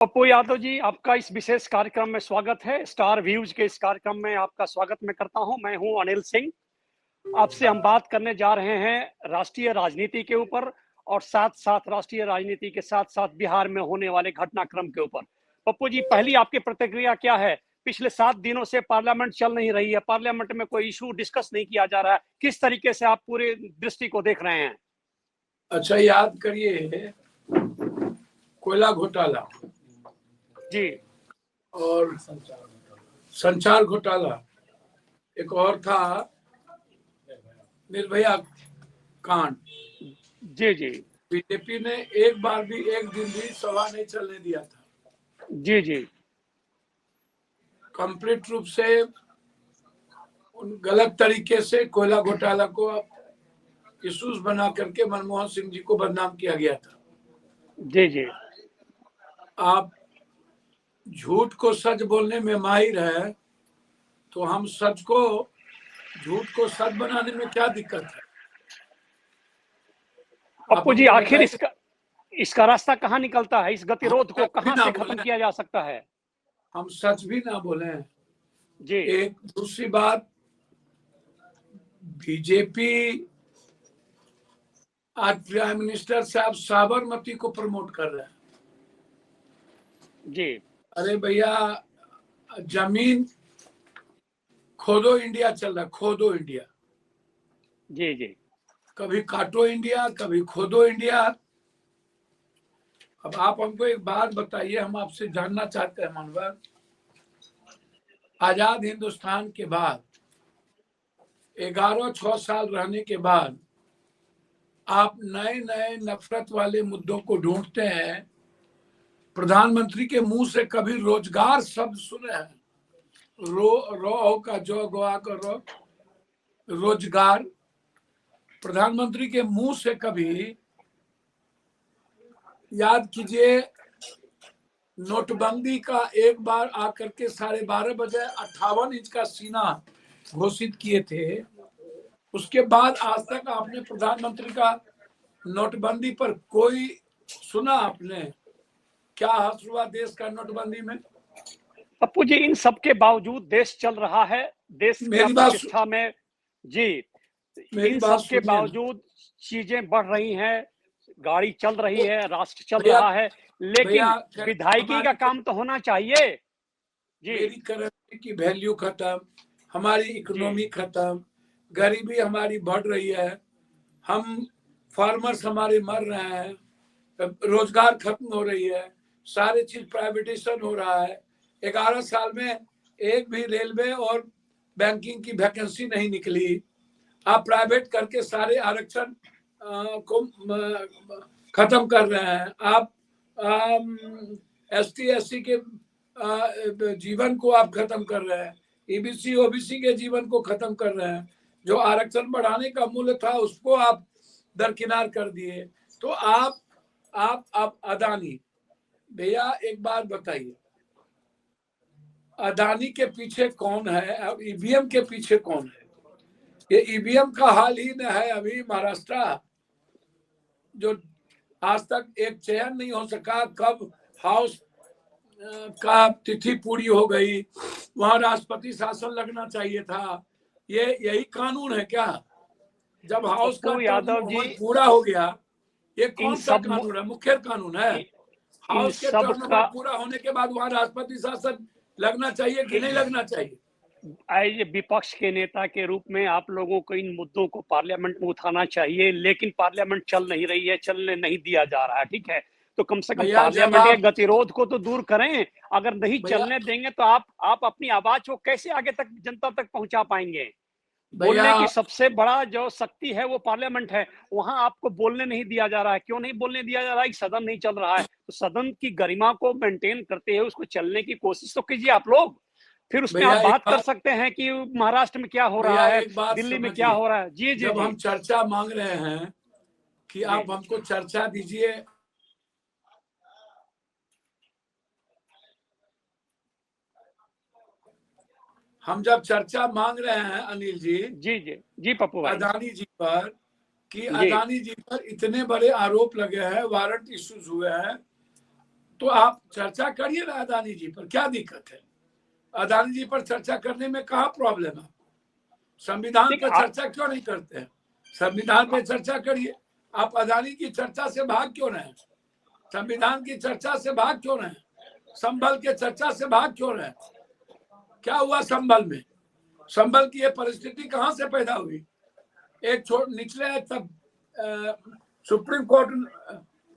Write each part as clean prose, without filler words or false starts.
पप्पू यादव जी, आपका इस विशेष कार्यक्रम में स्वागत है। स्टार व्यूज के इस कार्यक्रम में आपका स्वागत मैं करता हूं। मैं हूं अनिल सिंह। आपसे हम बात करने जा रहे हैं राष्ट्रीय राजनीति के ऊपर और साथ साथ राष्ट्रीय राजनीति के साथ साथ बिहार में होने वाले घटनाक्रम के ऊपर। पप्पू जी, पहली आपकी प्रतिक्रिया क्या है? पिछले 7 दिनों से पार्लियामेंट चल नहीं रही है, पार्लियामेंट में कोई इशू डिस्कस नहीं किया जा रहा है। किस तरीके से आप पूरे दृष्टि को देख रहे हैं? अच्छा, याद करिए कोयला घोटाला जी और संचार घोटाला, एक और था निर्भया कांड। जी जी बीजेपी ने एक बार भी एक दिन भी सभा नहीं चलने दिया था। जी जी कंप्लीट रूप से गलत तरीके से कोयला घोटाला को इश्यूज बना करके मनमोहन सिंह जी को बदनाम किया गया था। जी जी आप झूठ को सच बोलने में माहिर है, तो हम सच को झूठ को सच बनाने में क्या दिक्कत है? पप्पू जी, आखिर इसका रास्ता कहाँ निकलता है? इस गतिरोध को कहाँ से खत्म किया जा सकता है? हम सच भी ना बोले जी। एक दूसरी बात, बीजेपी आज प्राइम मिनिस्टर साहब साबरमती को प्रमोट कर रहे हैं। जी। अरे भैया, जमीन खोदो इंडिया चल रहा है, खोदो इंडिया। जी जी कभी काटो इंडिया, कभी खोदो इंडिया। अब आप हमको एक बात बताइए, हम आपसे जानना चाहते हैं मनोहर, आजाद हिंदुस्तान के बाद 6 साल रहने के बाद आप नए नए नफरत वाले मुद्दों को ढूंढते हैं। प्रधानमंत्री के मुंह से कभी रोजगार शब्द सुने हैं? रो का जो गोवा का रोजगार प्रधानमंत्री के मुंह से कभी? याद कीजिए, नोटबंदी का एक बार आकर के 12:30 बजे 58 इंच का सीना घोषित किए थे। उसके बाद आज तक आपने प्रधानमंत्री का नोटबंदी पर कोई सुना? आपने क्या हासिल हुआ देश का नोटबंदी में? पप्पू जी, इन सब के बावजूद देश चल रहा है, देश की प्रतिष्ठा में। जी, इन सब के बावजूद चीजें बढ़ रही हैं, गाड़ी चल रही है, राष्ट्र चल रहा है, लेकिन विधायकी का काम तो होना चाहिए। जी, मेरी करेंसी की वैल्यू खत्म, हमारी इकोनॉमी खत्म, गरीबी हमारी बढ़ रही है, हम फार्मर्स हमारे मर रहे हैं, रोजगार खत्म हो रही है, सारी चीज प्राइवेटाइजेशन हो रहा है। 11 साल में एक भी रेलवे और बैंकिंग की वैकेंसी नहीं निकली। आप प्राइवेट करके सारे आरक्षण को खत्म कर रहे हैं। आप ST SC के जीवन को आप खत्म कर रहे हैं, EBC OBC के जीवन को खत्म कर रहे हैं। जो आरक्षण बढ़ाने का मूल्य था उसको आप दरकिनार कर दिए। तो आप अदानी, भैया एक बात बताइए, अदानी के पीछे कौन है और EVM के पीछे कौन है? ये EVM का हाल ही में है अभी महाराष्ट्र, जो आज तक एक चयन नहीं हो सका कब हाउस का तिथि पूरी हो गई, वहां राष्ट्रपति शासन लगना चाहिए था। ये यही कानून है क्या? जब हाउस का यादव जी पूरा हो गया, ये कौन सा कानून है? मुख्य कानून है। हाउस के टर्नओवर पूरा होने के बाद वहां राष्ट्रपति शासन लगना चाहिए कि नहीं लगना चाहिए? विपक्ष के नेता के रूप में आप लोगों को इन मुद्दों को पार्लियामेंट में उठाना चाहिए, लेकिन पार्लियामेंट चल नहीं रही है, चलने नहीं दिया जा रहा है। ठीक है, तो कम से कम पार्लियामेंट के गतिरोध को तो दूर करें। अगर नहीं चलने देंगे तो आप अपनी आवाज को कैसे आगे तक जनता तक पहुंचा पाएंगे? बोलने की सबसे बड़ा जो शक्ति है वो पार्लियामेंट है, वहां आपको बोलने नहीं दिया जा रहा है। क्यों नहीं बोलने दिया जा रहा है? सदन नहीं चल रहा है, तो सदन की गरिमा को मेंटेन करते हुए उसको चलने की कोशिश तो कीजिए आप लोग। फिर उसमें आप बात कर सकते हैं कि महाराष्ट्र में क्या हो रहा है, दिल्ली में क्या हो रहा है। जी जी, जब हम चर्चा मांग रहे हैं कि आप हमको चर्चा दीजिए, हम जब चर्चा मांग रहे हैं अनिल जी, जी जी जी पप्पू भाई, अदानी जी पर, कि अदानी जी पर इतने बड़े आरोप लगे हैं, वारंट इश्यूज हुए हैं, तो आप चर्चा करिए ना अदानी जी पर, क्या दिक्कत है? अदानी जी पर चर्चा करने में कहाँ प्रॉब्लम है? संविधान पर चर्चा क्यों नहीं करते हैं? संविधान पे चर्चा करिए। आप अदानी की चर्चा से भाग क्यों रहे? संविधान की चर्चा से भाग क्यों रहे? संभल के चर्चा से भाग क्यों रहे? क्या हुआ संभल में? संभल की ये परिस्थिति कहां से पैदा हुई? एक निचले तब सुप्रीम कोर्ट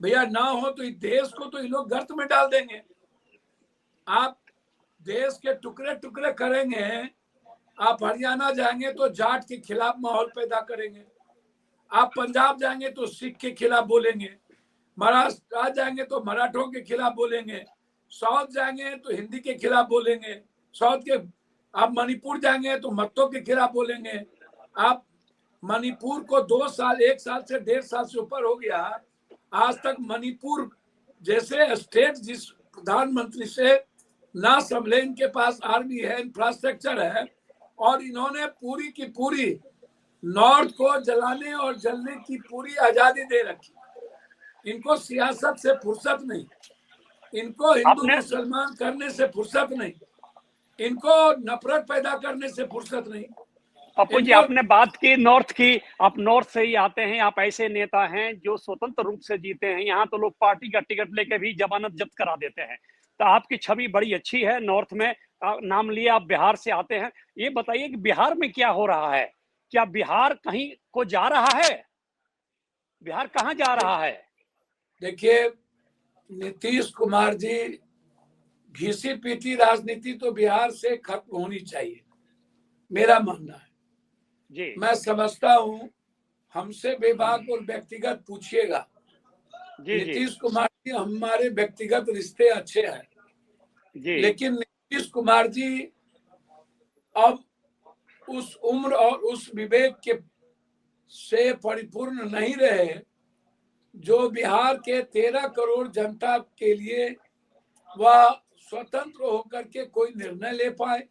भैया ना हो तो इस देश को तो ये लोग गर्त में डाल देंगे। आप देश के टुकड़े टुकड़े करेंगे। आप हरियाणा जाएंगे तो जाट के खिलाफ माहौल पैदा करेंगे। आप पंजाब जाएंगे तो सिख के खिलाफ बोलेंगे। महाराष्ट्र जाएंगे तो मराठों के खिलाफ बोलेंगे। साउथ जाएंगे तो हिंदी के खिलाफ बोलेंगे। साउथ के आप मणिपुर जाएंगे तो मत्तों के खिलाफ बोलेंगे। आप मणिपुर को 2 साल 1 साल से 1.5 साल से ऊपर हो गया, आज तक मणिपुर जैसे स्टेट जिस प्रधानमंत्री से ना संभले, इनके पास आर्मी है, इंफ्रास्ट्रक्चर है, और इन्होंने पूरी की पूरी नॉर्थ को जलाने और जलने की पूरी आजादी दे रखी। इनको सियासत से फुर्सत नहीं, इनको हिंदू मुसलमान करने से फुर्सत नहीं, इनको नफरत पैदा करने से फुर्सत नहीं। पप्पू जी, आपने बात की नॉर्थ की, आप नॉर्थ से ही आते हैं, आप ऐसे नेता हैं जो स्वतंत्र रूप से जीते हैं। यहाँ तो लोग पार्टी का टिकट लेके भी जमानत जब्त करा देते हैं। तो आपकी छवि बड़ी अच्छी है नॉर्थ में। नाम लिया, आप बिहार से आते हैं। ये बताइए कि बिहार में क्या हो रहा है? क्या बिहार कहीं को जा रहा है? बिहार कहाँ जा रहा है? देखिए, नीतीश कुमार जी, घिसी पीटी राजनीति तो बिहार से खत्म होनी चाहिए, मेरा मानना है जी। मैं समझता हूँ, हमसे बेबाक और व्यक्तिगत पूछिएगा, नीतीश कुमार जी हमारे व्यक्तिगत रिश्ते अच्छे हैं जी, लेकिन नीतीश कुमार जी अब उस उम्र और उस विवेक के से परिपूर्ण नहीं रहे जो बिहार के 13 करोड़ जनता के लिए वह स्वतंत्र होकर के कोई निर्णय ले पाए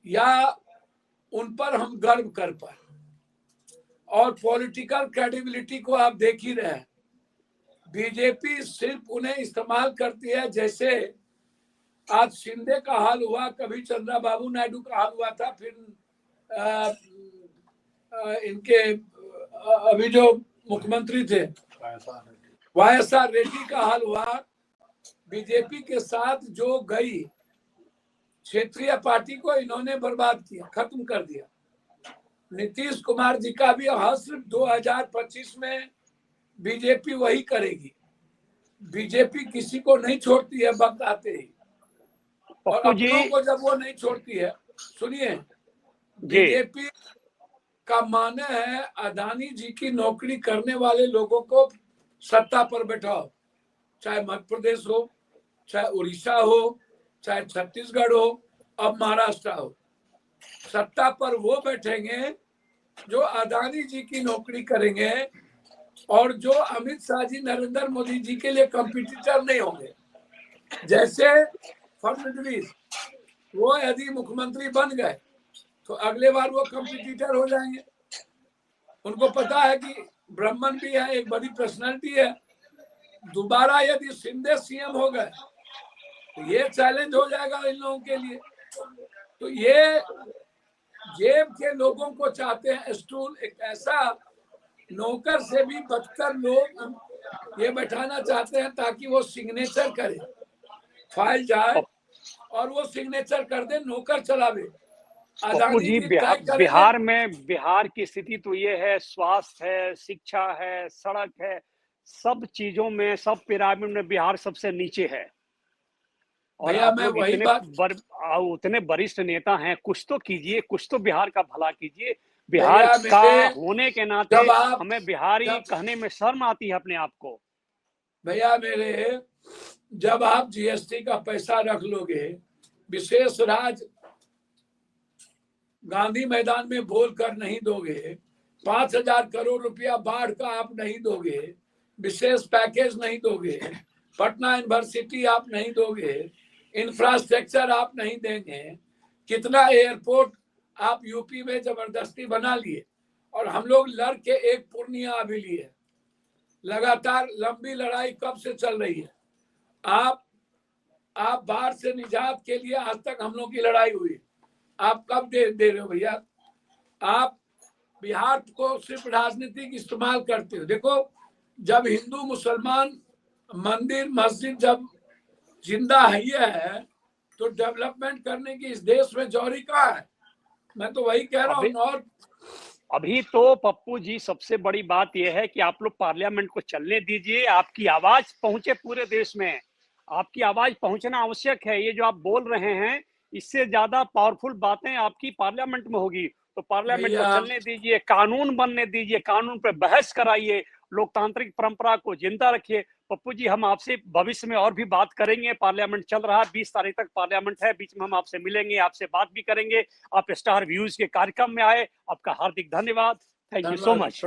या उन पर हम गर्व कर पाए। और पॉलिटिकल क्रेडिबिलिटी को आप देख ही रहे हैं, बीजेपी सिर्फ उन्हें इस्तेमाल करती है। जैसे आज शिंदे का हाल हुआ, कभी चंद्रबाबू नायडू का हाल हुआ था, फिर इनके अभी जो मुख्यमंत्री थे वाईएसआर रेड्डी का हाल हुआ। बीजेपी के साथ जो गई क्षेत्रीय पार्टी को इन्होंने बर्बाद किया, खत्म कर दिया। नीतीश कुमार जी का भी हाल सिर्फ 2025 में बीजेपी वही करेगी। बीजेपी किसी को नहीं छोड़ती है वक्त आते ही, और अपनों को जब वो नहीं छोड़ती है, सुनिए, बीजेपी का माने है अदानी जी की नौकरी करने वाले लोगों को सत्ता पर बैठाओ, चाहे मध्य प्रदेश हो, चाहे उड़ीसा हो, चाहे छत्तीसगढ़ हो, अब महाराष्ट्र हो। सत्ता पर वो बैठेंगे जो अदानी जी की नौकरी करेंगे और जो अमित शाह जी, नरेंद्र मोदी जी के लिए कंपटीटर नहीं होंगे। जैसे फडणवीस, वो यदि मुख्यमंत्री बन गए तो अगले बार वो कंपटीटर हो जाएंगे। उनको पता है कि ब्राह्मण भी है, एक बड़ी पर्सनालिटी है। दोबारा यदि शिंदे सीएम हो गए तो ये चैलेंज हो जाएगा इन लोगों के लिए। तो ये जेब के लोगों को चाहते हैं स्टूल, एक ऐसा नौकर से भी बदतर लोग ये बैठाना चाहते हैं ताकि वो सिग्नेचर करे, फाइल जाए और वो सिग्नेचर कर दे, नौकर चलावे। पप्पू जी, बिहार में बिहार की स्थिति तो ये है, स्वास्थ्य है, शिक्षा है, सड़क है, सब चीजों में, सब पिरामिड में बिहार सबसे नीचे है। और आप लोग उतने वरिष्ठ नेता हैं, कुछ तो कीजिए, कुछ तो बिहार का भला कीजिए। बिहार का होने के नाते हमें बिहारी कहने में शर्म आती है अपने आप को। भैया मेरे, जब आप जीएसटी का पैसा रख लोगे, विशेष राज गांधी मैदान में बोलकर नहीं दोगे, 5,000 करोड़ रुपया बाढ़ का आप नहीं दोगे, विशेष पैकेज नहीं दोगे, पटना यूनिवर्सिटी आप नहीं दोगे, इंफ्रास्ट्रक्चर आप नहीं देंगे, कितना एयरपोर्ट आप यूपी में जबरदस्ती बना लिए, और हम लोग लड़ के एक पूर्णिया अभी लिए। लगातार लंबी लड़ाई कब से चल रही है, आप बाढ़ से निजात के लिए आज तक हम लोग की लड़ाई हुई, आप कब दे रहे हो भैया? आप बिहार को सिर्फ राजनीतिक इस्तेमाल करते हो। देखो, जब हिंदू मुसलमान मंदिर मस्जिद जब जिंदा है तो डेवलपमेंट करने की इस देश में जौहरी कहाँ है? मैं तो वही कह रहा हूँ। और अभी तो पप्पू जी सबसे बड़ी बात यह है कि आप लोग पार्लियामेंट को चलने दीजिए, आपकी आवाज पहुंचे पूरे देश में, आपकी आवाज पहुंचना आवश्यक है। ये जो आप बोल रहे हैं, इससे ज्यादा पावरफुल बातें आपकी पार्लियामेंट में होगी। तो पार्लियामेंट को चलने दीजिए, कानून बनने दीजिए, कानून पर बहस कराइए, लोकतांत्रिक परंपरा को जिंदा रखिए। पप्पू जी, हम आपसे भविष्य में और भी बात करेंगे। पार्लियामेंट चल रहा है, 20 तारीख तक पार्लियामेंट है, बीच में हम आपसे मिलेंगे, आपसे बात भी करेंगे। आप स्टार व्यूज के कार्यक्रम में आए, आपका हार्दिक धन्यवाद। Thank you so much.